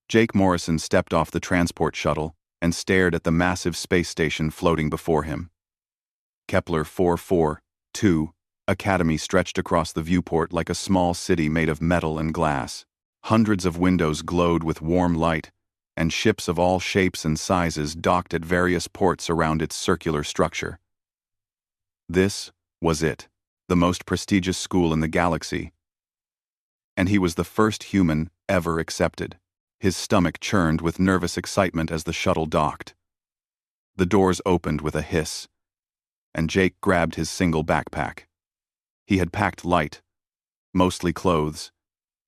Jake Morrison stepped off the transport shuttle and stared at the massive space station floating before him. Kepler 442 Academy stretched across the viewport like a small city made of metal and glass. Hundreds of windows glowed with warm light, and ships of all shapes and sizes docked at various ports around its circular structure. This was it, the most prestigious school in the galaxy. And he was the first human ever accepted. His stomach churned with nervous excitement as the shuttle docked. The doors opened with a hiss, and Jake grabbed his single backpack. He had packed light, mostly clothes,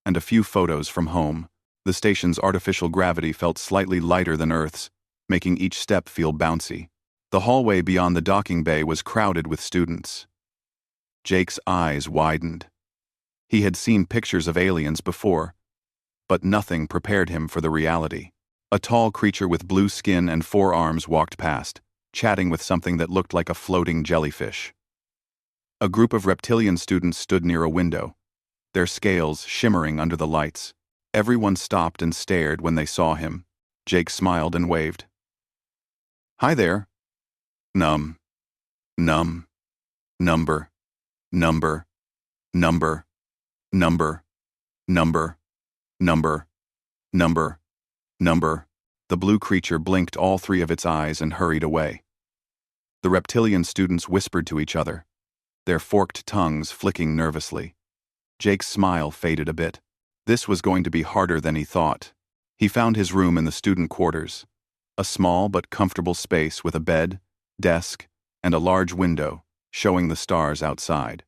and a few photos from home. The station's artificial gravity felt slightly lighter than Earth's, making each step feel bouncy. The hallway beyond the docking bay was crowded with students. Jake's eyes widened. He had seen pictures of aliens before, but nothing prepared him for the reality. A tall creature with blue skin and 4 arms walked past, chatting with something that looked like a floating jellyfish. A group of reptilian students stood near a window, their scales shimmering under the lights. Everyone stopped and stared when they saw him. Jake smiled and waved. "Hi there." Number. The blue creature blinked all 3 of its eyes and hurried away. The reptilian students whispered to each other, their forked tongues flicking nervously. Jake's smile faded a bit. This was going to be harder than he thought. He found his room in the student quarters, a small but comfortable space with a bed, desk, and a large window showing the stars outside.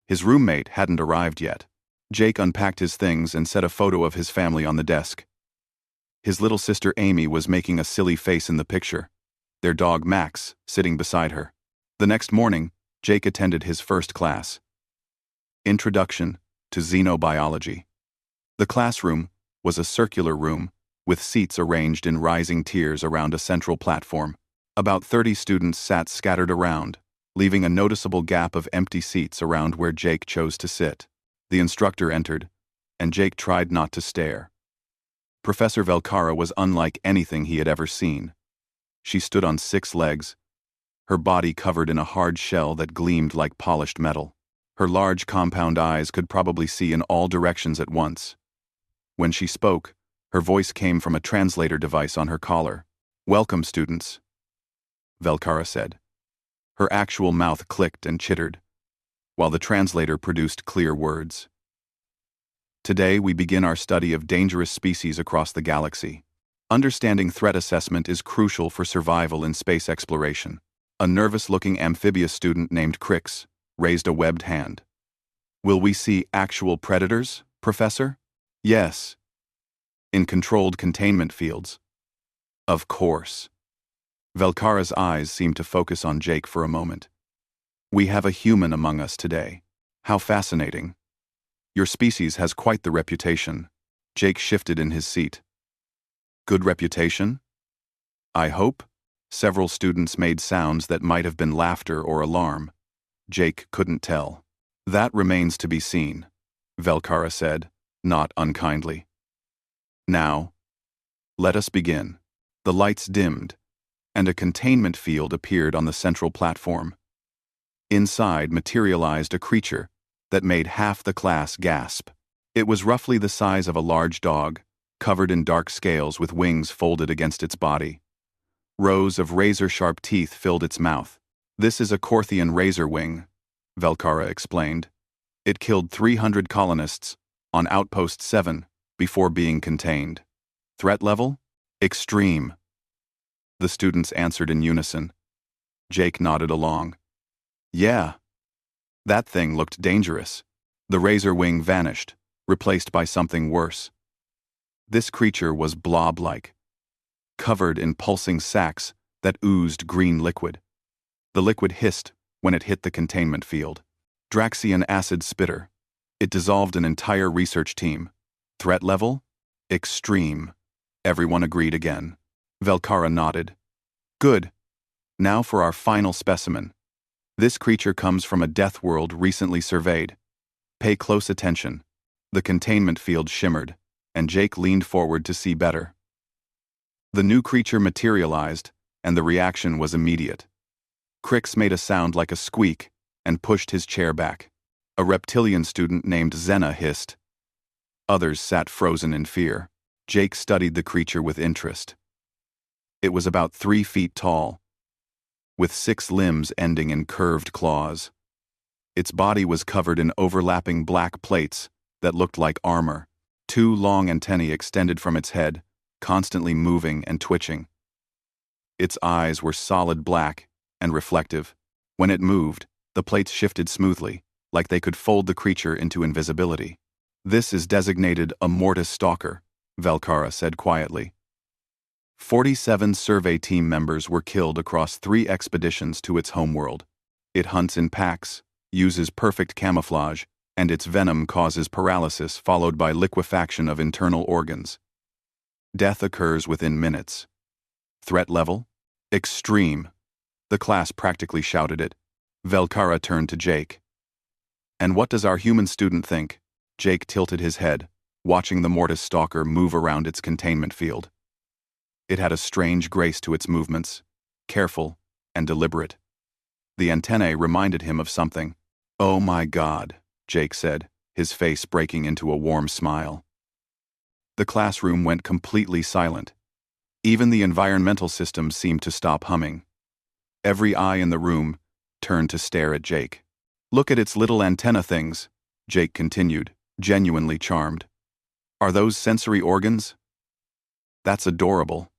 His roommate hadn't arrived yet. Jake unpacked his things and set a photo of his family on the desk. His little sister Amy was making a silly face in the picture, their dog Max sitting beside her. The next morning, Jake attended his first class. Introduction to Xenobiology. The classroom was a circular room with seats arranged in rising tiers around a central platform. About 30 students sat scattered around, leaving a noticeable gap of empty seats around where Jake chose to sit. The instructor entered, and Jake tried not to stare. Professor Velcara was unlike anything he had ever seen. She stood on 6 legs, her body covered in a hard shell that gleamed like polished metal. Her large compound eyes could probably see in all directions at once. When she spoke, her voice came from a translator device on her collar. "Welcome, students," Velcara said. Her actual mouth clicked and chittered, while the translator produced clear words. "Today we begin our study of dangerous species across the galaxy. Understanding threat assessment is crucial for survival in space exploration." A nervous-looking amphibious student named Crix raised a webbed hand. "Will we see actual predators, Professor?" "Yes. In controlled containment fields." "Of course." Velcara's eyes seemed to focus on Jake for a moment. "We have a human among us today. How fascinating. Your species has quite the reputation." Jake shifted in his seat. "Good reputation?" "I hope." Several students made sounds that might have been laughter or alarm. Jake couldn't tell. "That remains to be seen," Velcara said, not unkindly. "Now, let us begin." The lights dimmed, and a containment field appeared on the central platform. Inside materialized a creature that made half the class gasp. It was roughly the size of a large dog, covered in dark scales with wings folded against its body. Rows of razor-sharp teeth filled its mouth. "This is a Corthian razor wing," Velcara explained. "It killed 300 colonists on Outpost 7 before being contained. Threat level? Extreme." The students answered in unison. Jake nodded along. "Yeah. That thing looked dangerous." The razor wing vanished, replaced by something worse. This creature was blob-like, covered in pulsing sacs that oozed green liquid. The liquid hissed when it hit the containment field. Draxian acid spitter. It dissolved an entire research team. Threat level? Extreme. Everyone agreed again. Velcara nodded. "Good. Now for our final specimen. This creature comes from a deathworld recently surveyed. Pay close attention." The containment field shimmered, and Jake leaned forward to see better. The new creature materialized, and the reaction was immediate. Crix made a sound like a squeak and pushed his chair back. A reptilian student named Xena hissed. Others sat frozen in fear. Jake studied the creature with interest. It was about 3 feet tall, with 6 limbs ending in curved claws. Its body was covered in overlapping black plates that looked like armor. 2 long antennae extended from its head, constantly moving and twitching. Its eyes were solid black and reflective. When it moved, the plates shifted smoothly, like they could fold the creature into invisibility. "This is designated a Mortis Stalker," Velkara said quietly. 47 survey team members were killed across 3 expeditions to its homeworld. It hunts in packs, uses perfect camouflage, and its venom causes paralysis followed by liquefaction of internal organs. Death occurs within minutes. Threat level? Extreme. The class practically shouted it. Velkara turned to Jake. "And what does our human student think?" Jake tilted his head, watching the Mortis Stalker move around its containment field. It had a strange grace to its movements, careful and deliberate. The antennae reminded him of something. "Oh my God," Jake said, his face breaking into a warm smile. The classroom went completely silent. Even the environmental system seemed to stop humming. Every eye in the room turned to stare at Jake. "Look at its little antenna things," Jake continued, genuinely charmed. "Are those sensory organs? That's adorable.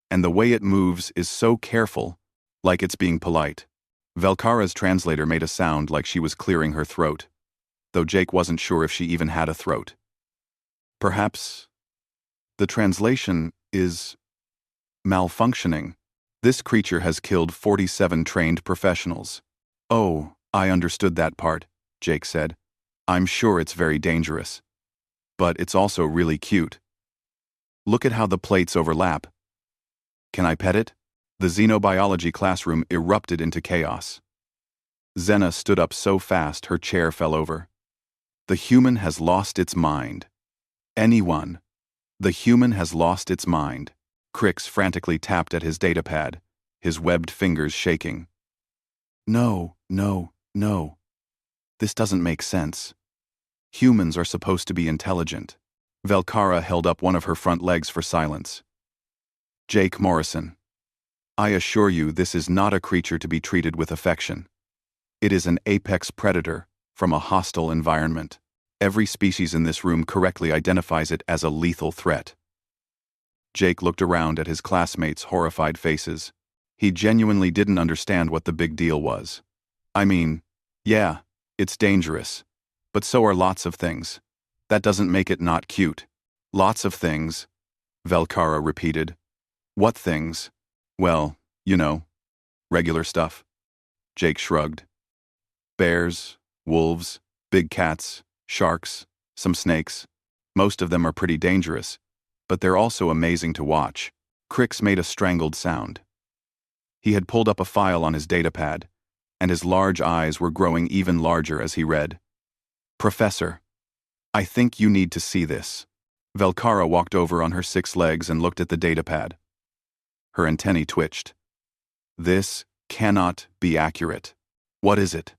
And the way it moves is so careful, like it's being polite." Velkara's translator made a sound like she was clearing her throat, though Jake wasn't sure if she even had a throat. "Perhaps the translation is malfunctioning. This creature has killed 47 trained professionals." "Oh, I understood that part," Jake said. "I'm sure it's very dangerous. But it's also really cute. Look at how the plates overlap. Can I pet it?" The xenobiology classroom erupted into chaos. Xena stood up so fast her chair fell over. "The human has lost its mind. Anyone. The human has lost its mind." Crix frantically tapped at his datapad, his webbed fingers shaking. No. This doesn't make sense. Humans are supposed to be intelligent." Velkara held up one of her front legs for silence. "Jake Morrison, I assure you this is not a creature to be treated with affection. It is an apex predator from a hostile environment. Every species in this room correctly identifies it as a lethal threat." Jake looked around at his classmates' horrified faces. He genuinely didn't understand what the big deal was. "I mean, yeah, it's dangerous. But so are lots of things. That doesn't make it not cute." "Lots of things," Velkara repeated. "What things?" "Well, regular stuff." Jake shrugged. "Bears, wolves, big cats, sharks, some snakes. Most of them are pretty dangerous, but they're also amazing to watch." Crix made a strangled sound. He had pulled up a file on his datapad, and his large eyes were growing even larger as he read. "Professor, I think you need to see this." Velkara walked over on her 6 legs and looked at the datapad. Her antennae twitched. "This cannot be accurate. What is it?"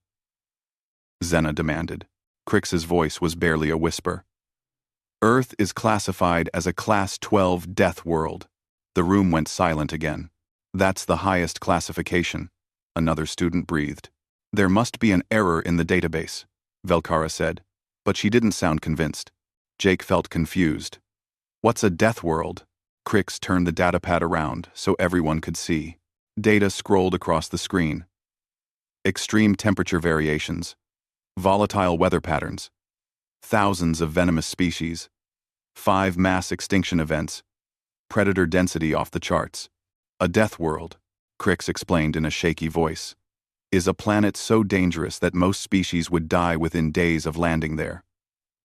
Xena demanded. Crix's voice was barely a whisper. "Earth is classified as a Class 12 death world." The room went silent again. "That's the highest classification," another student breathed. "There must be an error in the database," Velkara said, but she didn't sound convinced. Jake felt confused. "What's a death world?" Crix turned the datapad around so everyone could see. Data scrolled across the screen. Extreme temperature variations, volatile weather patterns, thousands of venomous species, 5 mass extinction events, predator density off the charts. "A death world," Crix explained in a shaky voice, "is a planet so dangerous that most species would die within days of landing there.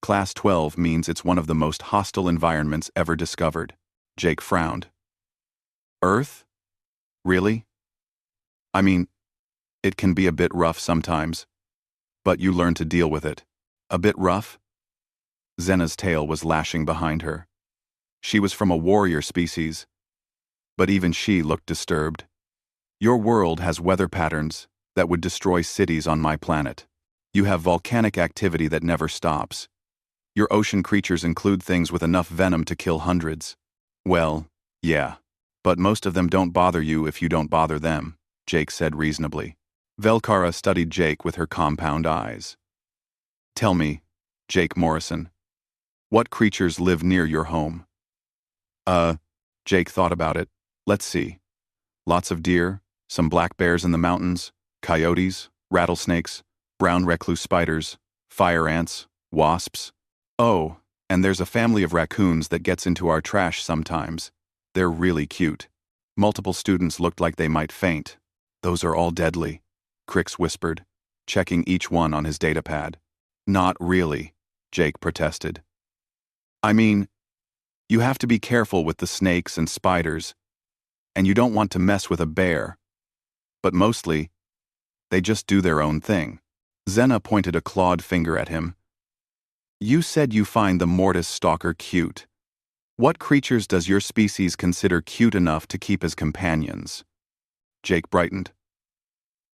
Class 12 means it's one of the most hostile environments ever discovered." Jake frowned. "Earth? Really? I mean, it can be a bit rough sometimes, but you learn to deal with it." "A bit rough?" Zena's tail was lashing behind her. She was from a warrior species, but even she looked disturbed. Your world has weather patterns that would destroy cities on my planet. You have volcanic activity that never stops. Your ocean creatures include things with enough venom to kill hundreds. Well, yeah. But most of them don't bother you if you don't bother them, Jake said reasonably. Velkara studied Jake with her compound eyes. Tell me, Jake Morrison, what creatures live near your home? Jake thought about it. Let's see. Lots of deer, some black bears in the mountains, coyotes, rattlesnakes, brown recluse spiders, fire ants, wasps. Oh, and there's a family of raccoons that gets into our trash sometimes. They're really cute. Multiple students looked like they might faint. Those are all deadly, Crix whispered, checking each one on his datapad. Not really, Jake protested. I mean, you have to be careful with the snakes and spiders, and you don't want to mess with a bear. But mostly, they just do their own thing. Zena pointed a clawed finger at him. You said you find the mortis stalker cute. What creatures does your species consider cute enough to keep as companions? Jake brightened.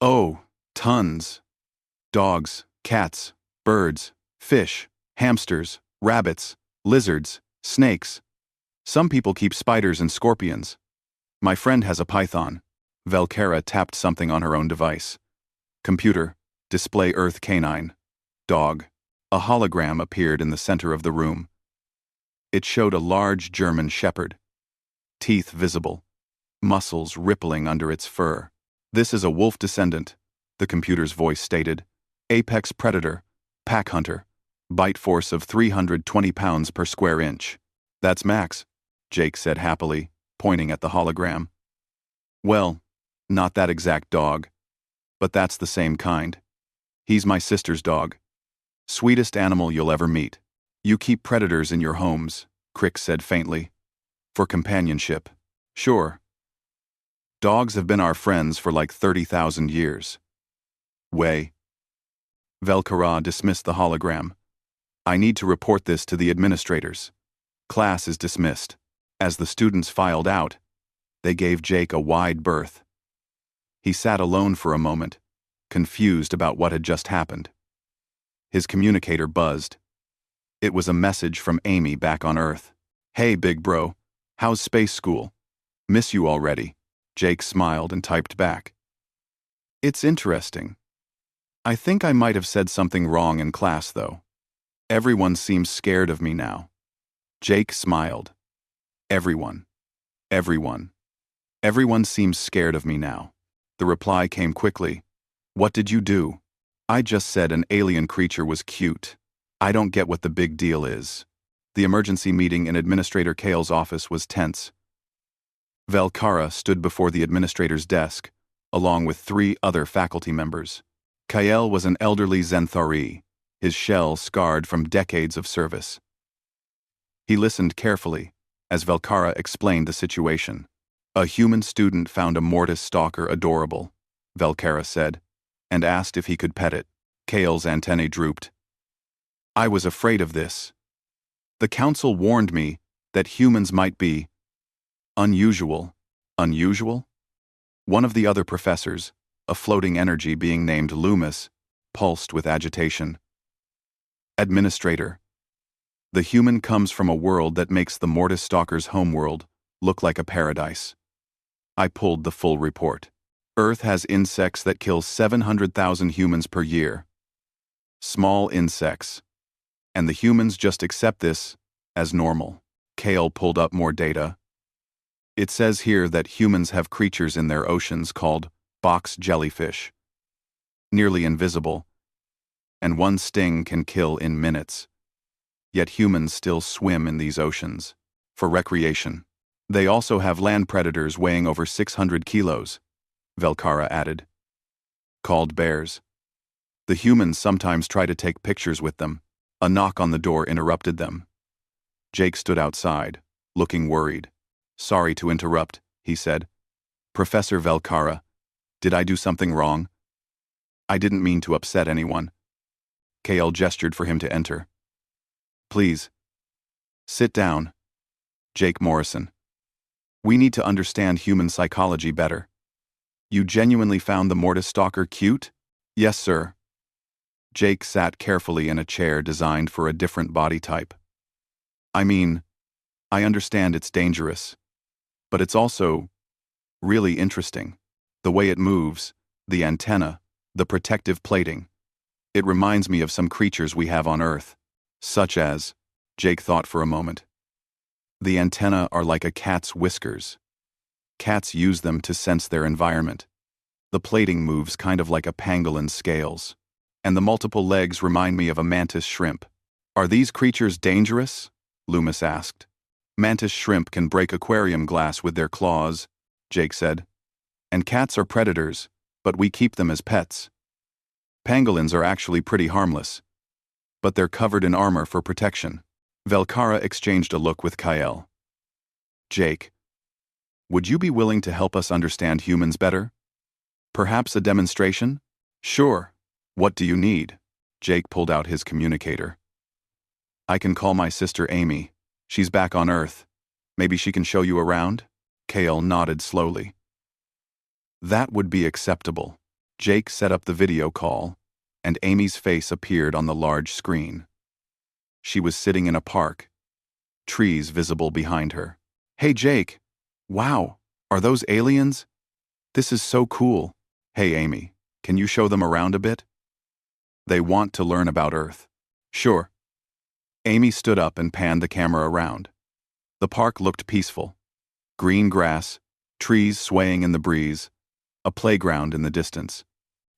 Oh, tons. Dogs, cats, birds, fish, hamsters, rabbits, lizards, snakes. Some people keep spiders and scorpions. My friend has a python. Velkara tapped something on her own device. Computer, display Earth canine. Dog. A hologram appeared in the center of the room. It showed a large German shepherd. Teeth visible. Muscles rippling under its fur. This is a wolf descendant, the computer's voice stated. Apex predator. Pack hunter. Bite force of 320 pounds per square inch. That's max, Jake said happily, pointing at the hologram. Well, not that exact dog. But that's the same kind. He's my sister's dog. Sweetest animal you'll ever meet. You keep predators in your homes, Crix said faintly. For companionship. Sure. Dogs have been our friends for like 30,000 years. Way. Velkara dismissed the hologram. I need to report this to the administrators. Class is dismissed. As the students filed out, they gave Jake a wide berth. He sat alone for a moment, confused about what had just happened. His communicator buzzed. It was a message from Amy back on Earth. Hey, big bro. How's space school? Miss you already. Jake smiled and typed back. It's interesting. I think I might have said something wrong in class, though. Everyone seems scared of me now. Jake smiled. Everyone. Everyone. Everyone seems scared of me now. The reply came quickly. What did you do? I just said an alien creature was cute. I don't get what the big deal is. The emergency meeting in Administrator Kale's office was tense. Velkara stood before the administrator's desk, along with 3 other faculty members. Kael was an elderly Zenthari, his shell scarred from decades of service. He listened carefully as Velkara explained the situation. A human student found a mortis stalker adorable, Velkara said, and asked if he could pet it. Kael's antennae drooped. I was afraid of this. The council warned me that humans might be unusual. Unusual? One of the other professors, a floating energy being named Loomis, pulsed with agitation. Administrator. The human comes from a world that makes the mortis stalker's homeworld look like a paradise. I pulled the full report. Earth has insects that kill 700,000 humans per year. Small insects. And the humans just accept this as normal. Kale pulled up more data. It says here that humans have creatures in their oceans called box jellyfish. Nearly invisible. And one sting can kill in minutes. Yet humans still swim in these oceans. For recreation. They also have land predators weighing over 600 kilos, Velkara added. Called bears. The humans sometimes try to take pictures with them. A knock on the door interrupted them. Jake stood outside, looking worried. Sorry to interrupt, he said. Professor Velkara, did I do something wrong? I didn't mean to upset anyone. Kale gestured for him to enter. Please. Sit down. Jake Morrison. We need to understand human psychology better. You genuinely found the Mortis stalker cute? Yes, sir. Jake sat carefully in a chair designed for a different body type. I mean, I understand it's dangerous, but it's also really interesting. The way it moves, the antenna, the protective plating. It reminds me of some creatures we have on Earth, such as, Jake thought for a moment. The antennae are like a cat's whiskers. Cats use them to sense their environment. The plating moves kind of like a pangolin's scales. And the multiple legs remind me of a mantis shrimp. Are these creatures dangerous? Loomis asked. Mantis shrimp can break aquarium glass with their claws, Jake said. And cats are predators, but we keep them as pets. Pangolins are actually pretty harmless, but they're covered in armor for protection. Velkara exchanged a look with Kyle. Jake, would you be willing to help us understand humans better? Perhaps a demonstration? Sure. What do you need? Jake pulled out his communicator. I can call my sister Amy. She's back on Earth. Maybe she can show you around? Kale nodded slowly. That would be acceptable. Jake set up the video call, and Amy's face appeared on the large screen. She was sitting in a park, trees visible behind her. Hey Jake, wow, are those aliens? This is so cool. Hey Amy, can you show them around a bit? They want to learn about Earth. Sure. Amy stood up and panned the camera around. The park looked peaceful. Green grass, trees swaying in the breeze, a playground in the distance.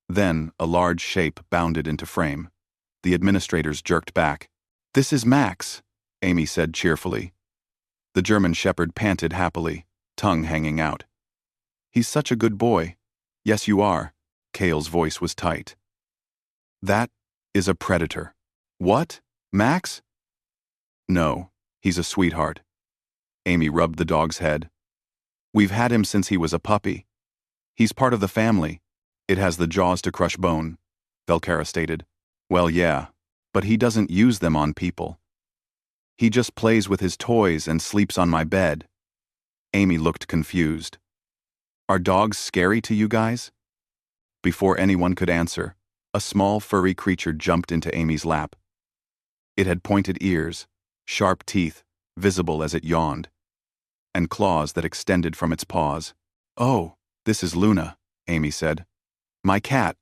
Then a large shape bounded into frame. The administrators jerked back. This is Max, Amy said cheerfully. The German shepherd panted happily, tongue hanging out. He's such a good boy. Yes, you are. Kale's voice was tight. That is a predator. What? Max? No, he's a sweetheart. Amy rubbed the dog's head. We've had him since he was a puppy. He's part of the family. It has the jaws to crush bone, Velkara stated. Well, yeah, but he doesn't use them on people. He just plays with his toys and sleeps on my bed. Amy looked confused. Are dogs scary to you guys? Before anyone could answer, a small furry creature jumped into Amy's lap. It had pointed ears, sharp teeth, visible as it yawned, and claws that extended from its paws. Oh, this is Luna, Amy said. My cat.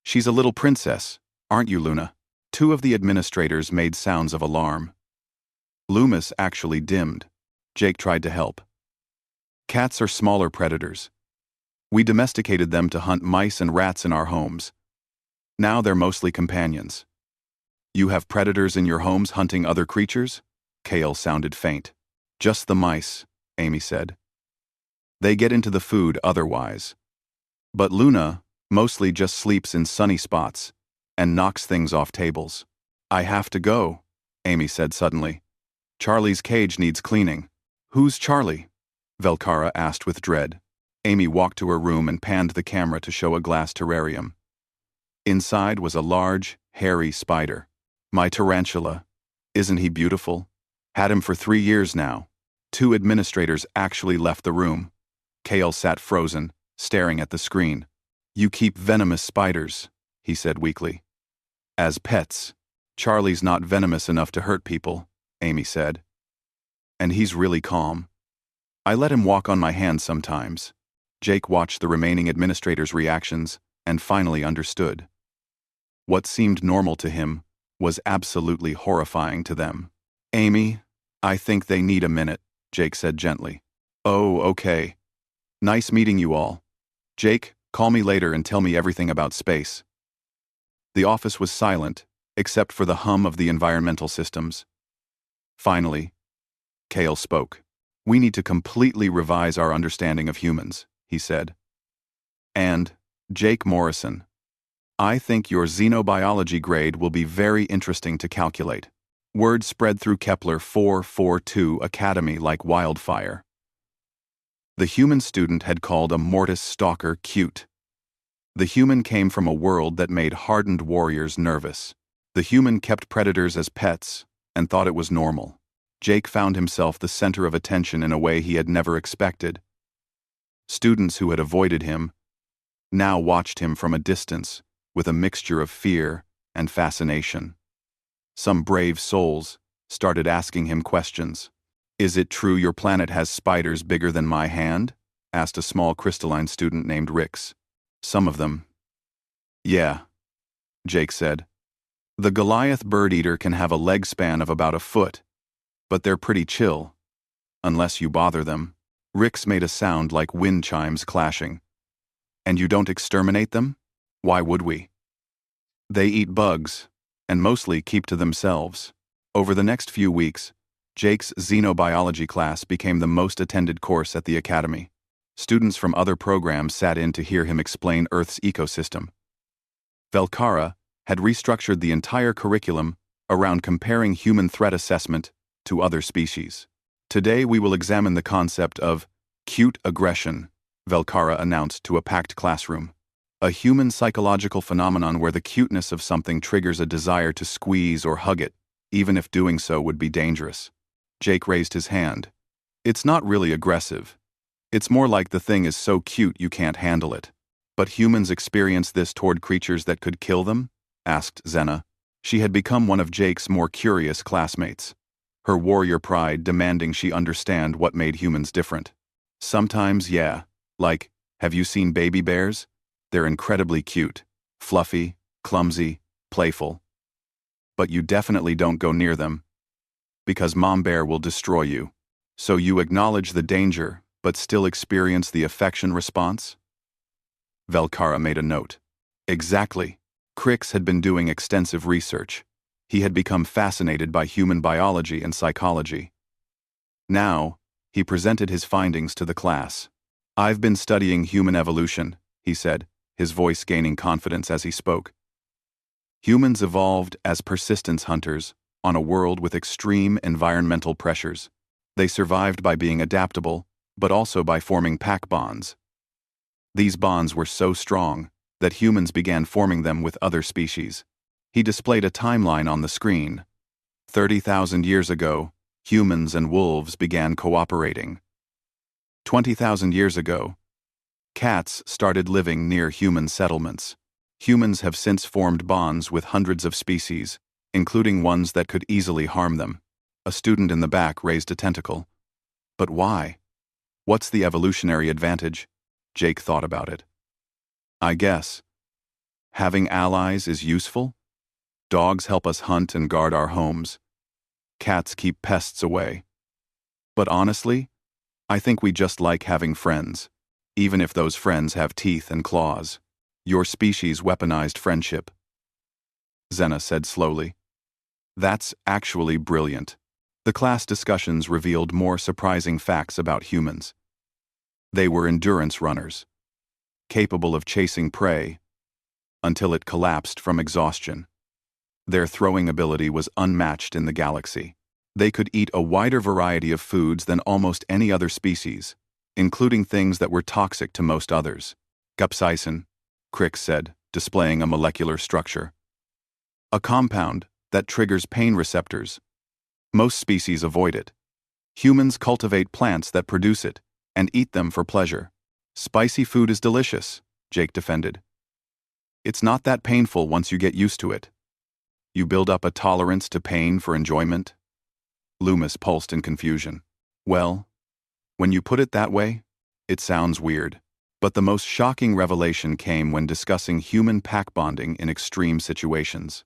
She's a little princess, aren't you, Luna? Two of the administrators made sounds of alarm. Loomis actually dimmed. Jake tried to help. Cats are smaller predators. We domesticated them to hunt mice and rats in our homes. Now they're mostly companions. You have predators in your homes hunting other creatures? Kale sounded faint. Just the mice, Amy said. They get into the food otherwise. But Luna mostly just sleeps in sunny spots and knocks things off tables. I have to go, Amy said suddenly. Charlie's cage needs cleaning. Who's Charlie? Velkara asked with dread. Amy walked to her room and panned the camera to show a glass terrarium. Inside was a large, hairy spider. My tarantula. Isn't he beautiful? Had him for 3 years now. 2 administrators actually left the room. Kale sat frozen, staring at the screen. You keep venomous spiders, he said weakly. As pets. Charlie's not venomous enough to hurt people, Amy said. And he's really calm. I let him walk on my hands sometimes. Jake watched the remaining administrators' reactions and finally understood. What seemed normal to him was absolutely horrifying to them. Amy, I think they need a minute, Jake said gently. Oh, okay. Nice meeting you all. Jake, call me later and tell me everything about space. The office was silent, except for the hum of the environmental systems. Finally, Kale spoke. We need to completely revise our understanding of humans, he said. And, Jake Morrison, I think your xenobiology grade will be very interesting to calculate. Word spread through Kepler 442 Academy like wildfire. The human student had called a Mortis stalker cute. The human came from a world that made hardened warriors nervous. The human kept predators as pets and thought it was normal. Jake found himself the center of attention in a way he had never expected. Students who had avoided him now watched him from a distance with a mixture of fear and fascination. Some brave souls started asking him questions. "Is it true your planet has spiders bigger than my hand?" asked a small crystalline student named Rix. Some of them. "Yeah," Jake said. "The Goliath bird-eater can have a leg span of about a foot, but they're pretty chill, unless you bother them." Rix made a sound like wind chimes clashing. "And you don't exterminate them? Why would we?" "They eat bugs, and mostly keep to themselves." Over the next few weeks, Jake's xenobiology class became the most attended course at the academy. Students from other programs sat in to hear him explain Earth's ecosystem. Velkara had restructured the entire curriculum around comparing human threat assessment to other species. "Today we will examine the concept of cute aggression," Velkara announced to a packed classroom. "A human psychological phenomenon where the cuteness of something triggers a desire to squeeze or hug it, even if doing so would be dangerous." Jake raised his hand. "It's not really aggressive. It's more like the thing is so cute you can't handle it." "But humans experience this toward creatures that could kill them?" asked Zena. She had become one of Jake's more curious classmates, her warrior pride demanding she understand what made humans different. "Sometimes, yeah. Like, have you seen baby bears? They're incredibly cute, fluffy, clumsy, playful. But you definitely don't go near them, because Mom Bear will destroy you. So you acknowledge the danger, but still experience the affection response?" Velkara made a note. Exactly. Crix had been doing extensive research. He had become fascinated by human biology and psychology. Now, he presented his findings to the class. "I've been studying human evolution," he said, his voice gaining confidence as he spoke. "Humans evolved as persistence hunters on a world with extreme environmental pressures. They survived by being adaptable, but also by forming pack bonds. These bonds were so strong that humans began forming them with other species." He displayed a timeline on the screen. 30,000 years ago, humans and wolves began cooperating. 20,000 years ago, cats started living near human settlements. Humans have since formed bonds with hundreds of species, including ones that could easily harm them. A student in the back raised a tentacle. "But why? What's the evolutionary advantage?" Jake thought about it. "I guess having allies is useful. Dogs help us hunt and guard our homes. Cats keep pests away. But honestly, I think we just like having friends, even if those friends have teeth and claws. Your species weaponized friendship," Zena said slowly. "That's actually brilliant." The class discussions revealed more surprising facts about humans. They were endurance runners, capable of chasing prey until it collapsed from exhaustion. Their throwing ability was unmatched in the galaxy. They could eat a wider variety of foods than almost any other species, including things that were toxic to most others. "Capsaicin," Crix said, displaying a molecular structure. "A compound that triggers pain receptors. Most species avoid it. Humans cultivate plants that produce it and eat them for pleasure." "Spicy food is delicious," Jake defended. "It's not that painful once you get used to it. You build up a tolerance to pain for enjoyment." Loomis pulsed in confusion. "Well, when you put it that way, it sounds weird." But the most shocking revelation came when discussing human pack bonding in extreme situations.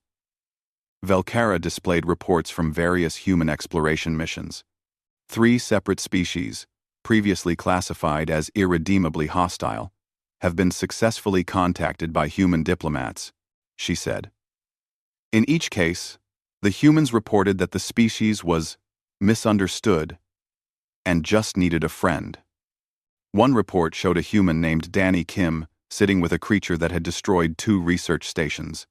Velkara displayed reports from various human exploration missions. 3 separate species, previously classified as irredeemably hostile, have been successfully contacted by human diplomats, she said. In each case, the humans reported that the species was misunderstood and just needed a friend. One report showed a human named Danny Kim sitting with a creature that had destroyed 2 research stations.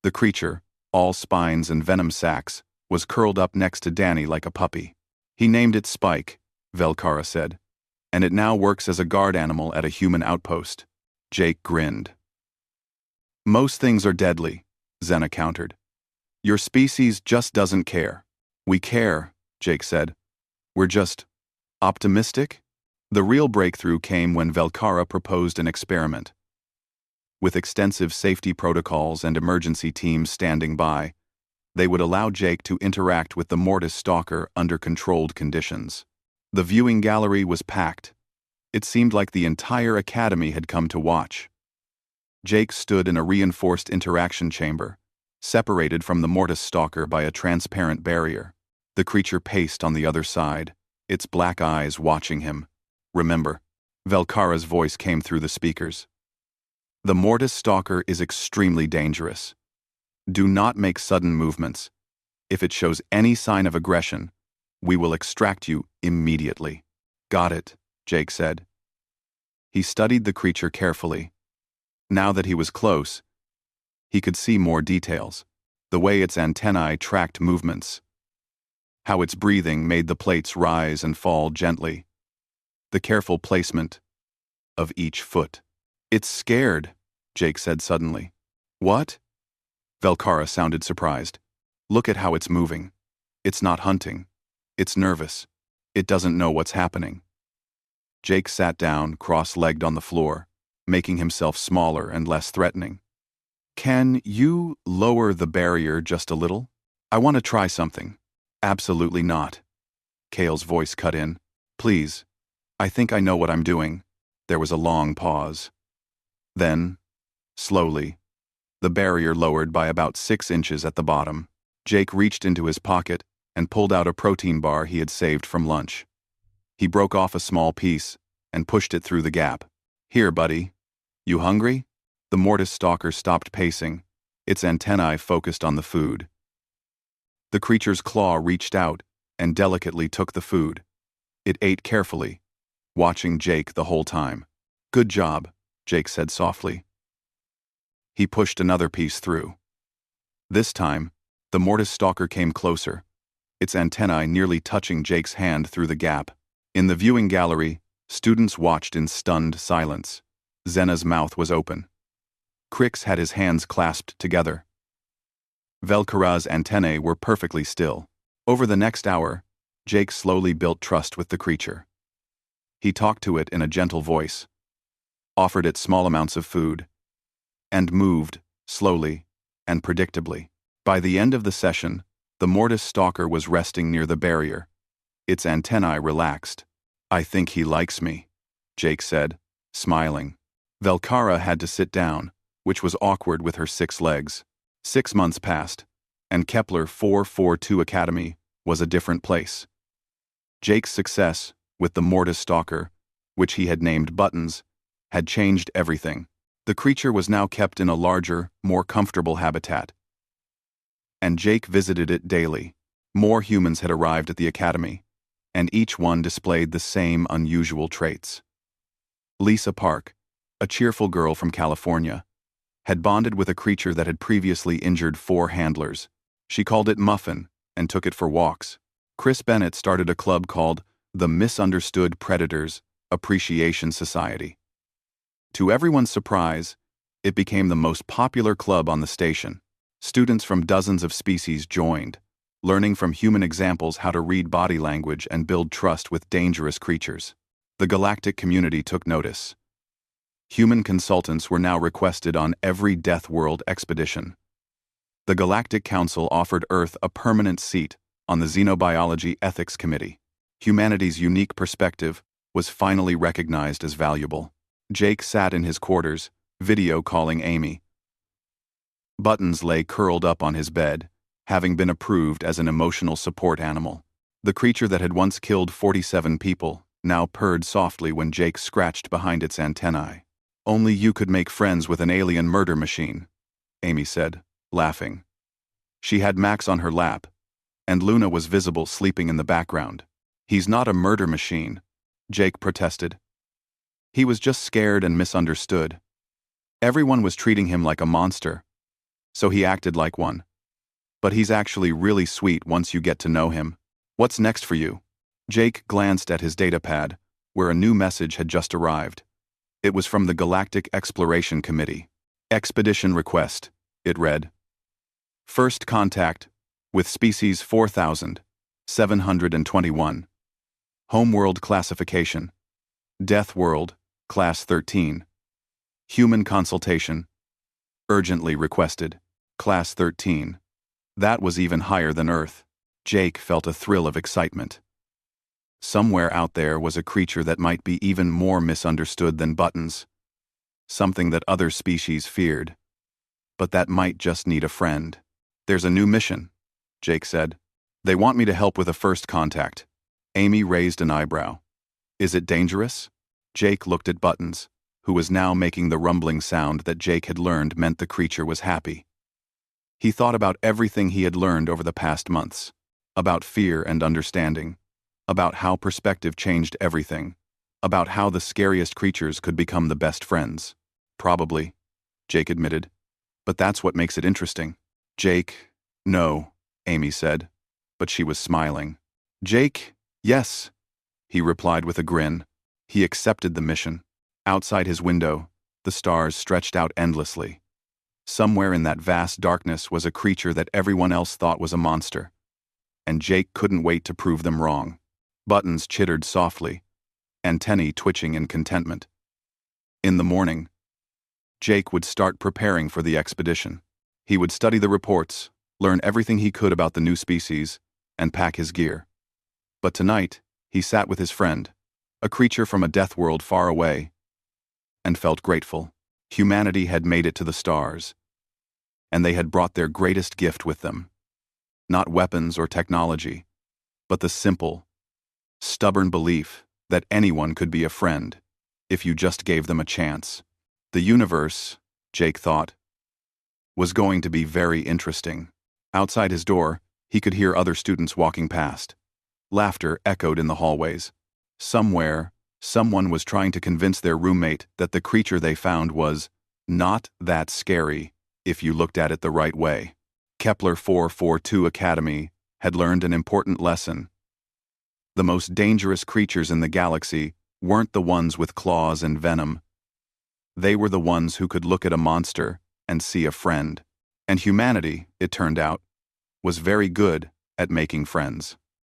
The creature, all spines and venom sacs, was curled up next to Danny like a puppy. "He named it Spike," Velkara said, "and it now works as a guard animal at a human outpost." Jake grinned. "Most things are deadly," Zena countered. "Your species just doesn't care." We care, Jake said. We're just optimistic? The real breakthrough came when Velkara proposed an experiment. With extensive safety protocols and emergency teams standing by, they would allow Jake to interact with the Mortis stalker under controlled conditions. The viewing gallery was packed. It seemed like the entire academy had come to watch. Jake stood in a reinforced interaction chamber, separated from the Mortis stalker by a transparent barrier. The creature paced on the other side, its black eyes watching him. Remember, Velkara's voice came through the speakers. The Mortis stalker is extremely dangerous. Do not make sudden movements. If it shows any sign of aggression, we will extract you immediately. Got it, Jake said. He studied the creature carefully. Now that he was close, he could see more details. The way its antennae tracked movements. How its breathing made the plates rise and fall gently. The careful placement of each foot. It's scared, Jake said suddenly. What? Velkara sounded surprised. Look at how it's moving. It's not hunting. It's nervous. It doesn't know what's happening. Jake sat down, cross-legged on the floor, making himself smaller and less threatening. Can you lower the barrier just a little? I want to try something. Absolutely not. Kale's voice cut in. Please. I think I know what I'm doing. There was a long pause. Then, slowly, the barrier lowered by about 6 inches at the bottom. Jake reached into his pocket and pulled out a protein bar he had saved from lunch. He broke off a small piece and pushed it through the gap. Here, buddy. You hungry? The Mortis stalker stopped pacing, its antennae focused on the food. The creature's claw reached out and delicately took the food. It ate carefully, watching Jake the whole time. Good job, Jake said softly. He pushed another piece through. This time, the Mortis stalker came closer, its antennae nearly touching Jake's hand through the gap. In the viewing gallery, students watched in stunned silence. Zena's mouth was open. Crix had his hands clasped together. Velkara's antennae were perfectly still. Over the next hour, Jake slowly built trust with the creature. He talked to it in a gentle voice, offered it small amounts of food, and moved, slowly and predictably. By the end of the session, the Mortis stalker was resting near the barrier. Its antennae relaxed. I think he likes me, Jake said, smiling. Velkara had to sit down, which was awkward with her 6 legs. 6 months passed, and Kepler 442 Academy was a different place. Jake's success with the Mortis stalker, which he had named Buttons, had changed everything. The creature was now kept in a larger, more comfortable habitat. And Jake visited it daily. More humans had arrived at the academy, and each one displayed the same unusual traits. Lisa Park, a cheerful girl from California, had bonded with a creature that had previously injured 4 handlers. She called it Muffin and took it for walks. Chris Bennett started a club called the Misunderstood Predators Appreciation Society. To everyone's surprise, it became the most popular club on the station. Students from dozens of species joined, learning from human examples how to read body language and build trust with dangerous creatures. The galactic community took notice. Human consultants were now requested on every deathworld expedition. The Galactic Council offered Earth a permanent seat on the Xenobiology Ethics Committee. Humanity's unique perspective was finally recognized as valuable. Jake sat in his quarters, video calling Amy. Buttons lay curled up on his bed, having been approved as an emotional support animal. The creature that had once killed 47 people now purred softly when Jake scratched behind its antennae. Only you could make friends with an alien murder machine, Amy said, laughing. She had Max on her lap, and Luna was visible sleeping in the background. He's not a murder machine, Jake protested. He was just scared and misunderstood. Everyone was treating him like a monster, so he acted like one. But he's actually really sweet once you get to know him. What's next for you? Jake glanced at his datapad, where a new message had just arrived. It was from the Galactic Exploration Committee. Expedition request, it read. First contact with species 4000. 721. Homeworld Classification. Deathworld, Class 13. Human Consultation. Urgently requested. Class 13. That was even higher than Earth. Jake felt a thrill of excitement. Somewhere out there was a creature that might be even more misunderstood than buttons. Something that other species feared. But that might just need a friend. There's a new mission, Jake said. They want me to help with a first contact. Amy raised an eyebrow. Is it dangerous? Jake looked at Buttons, who was now making the rumbling sound that Jake had learned meant the creature was happy. He thought about everything he had learned over the past months. About fear and understanding. About how perspective changed everything. About how the scariest creatures could become the best friends. Probably, Jake admitted. But that's what makes it interesting. Jake, no, Amy said, but she was smiling. Jake, yes, he replied with a grin. He accepted the mission. Outside his window, the stars stretched out endlessly. Somewhere in that vast darkness was a creature that everyone else thought was a monster. And Jake couldn't wait to prove them wrong. Buttons chittered softly, antennae twitching in contentment. In the morning, Jake would start preparing for the expedition. He would study the reports, learn everything he could about the new species, and pack his gear. But tonight, he sat with his friend, a creature from a death world far away, and felt grateful. Humanity had made it to the stars, and they had brought their greatest gift with them. Not weapons or technology, but the simple, stubborn belief that anyone could be a friend if you just gave them a chance. The universe, Jake thought, was going to be very interesting. Outside his door, he could hear other students walking past. Laughter echoed in the hallways. Somewhere, someone was trying to convince their roommate that the creature they found was not that scary if you looked at it the right way. Kepler 442 Academy had learned an important lesson. The most dangerous creatures in the galaxy weren't the ones with claws and venom. They were the ones who could look at a monster and see a friend. And humanity, it turned out, was very good at making friends.